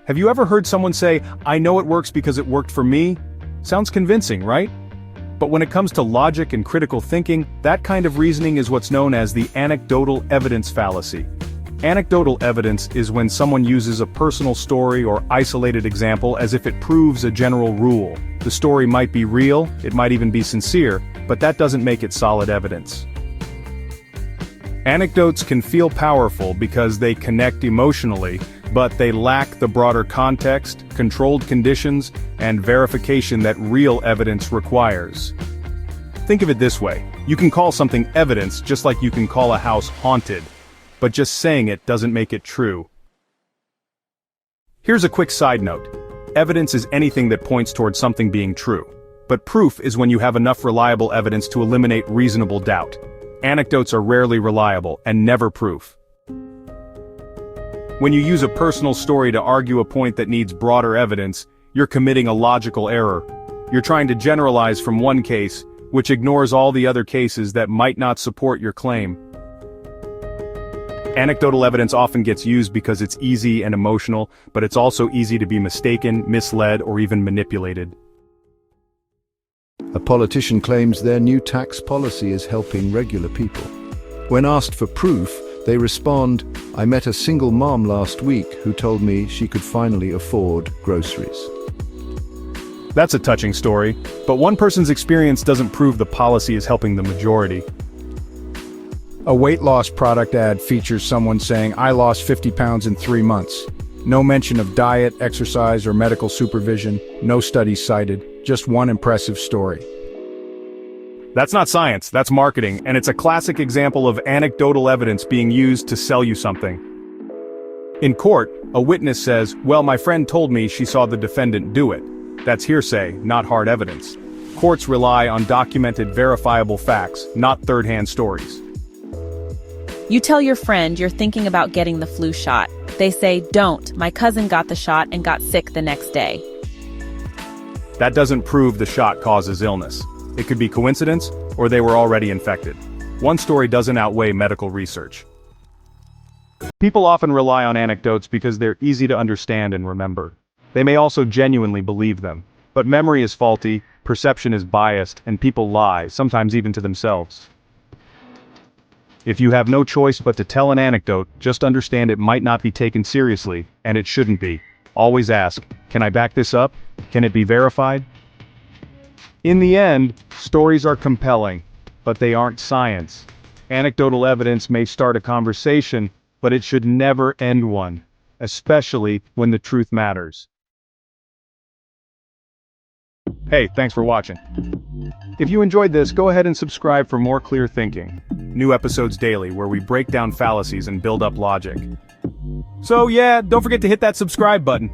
Have you ever heard someone say, "I know it works because it worked for me"? Sounds convincing, right? But when it comes to logic and critical thinking, that kind of reasoning is what's known as the anecdotal evidence fallacy. Anecdotal evidence is when someone uses a personal story or isolated example as if it proves a general rule. The story might be real, it might even be sincere, but that doesn't make it solid evidence. Anecdotes can feel powerful because they connect emotionally, but they lack the broader context, controlled conditions, and verification that real evidence requires. Think of it this way: you can call something evidence just like you can call a house haunted, but just saying it doesn't make it true. Here's a quick side note. Evidence is anything that points towards something being true. But proof is when you have enough reliable evidence to eliminate reasonable doubt. Anecdotes are rarely reliable and never proof. When you use a personal story to argue a point that needs broader evidence, you're committing a logical error. You're trying to generalize from one case, which ignores all the other cases that might not support your claim. Anecdotal evidence often gets used because it's easy and emotional, but it's also easy to be mistaken, misled, or even manipulated. A politician claims their new tax policy is helping regular people. When asked for proof, they respond, "I met a single mom last week who told me she could finally afford groceries." That's a touching story, but one person's experience doesn't prove the policy is helping the majority. A weight loss product ad features someone saying, "I lost 50 pounds in 3 months." No mention of diet, exercise, or medical supervision, no studies cited, just one impressive story. That's not science, that's marketing, and it's a classic example of anecdotal evidence being used to sell you something. In court, a witness says, "Well, my friend told me she saw the defendant do it." That's hearsay, not hard evidence. Courts rely on documented, verifiable facts, not third-hand stories. You tell your friend you're thinking about getting the flu shot. They say, "Don't, my cousin got the shot and got sick the next day." That doesn't prove the shot causes illness. It could be coincidence, or they were already infected. One story doesn't outweigh medical research. People often rely on anecdotes because they're easy to understand and remember. They may also genuinely believe them. But memory is faulty, perception is biased, and people lie, sometimes even to themselves. If you have no choice but to tell an anecdote, just understand it might not be taken seriously, and it shouldn't be. Always ask, "Can I back this up? Can it be verified?" In the end, stories are compelling, but they aren't science. Anecdotal evidence may start a conversation, but it should never end one, especially when the truth matters. Hey, thanks for watching. If you enjoyed this, go ahead and subscribe for more clear thinking. New episodes daily where we break down fallacies and build up logic. So yeah, don't forget to hit that subscribe button.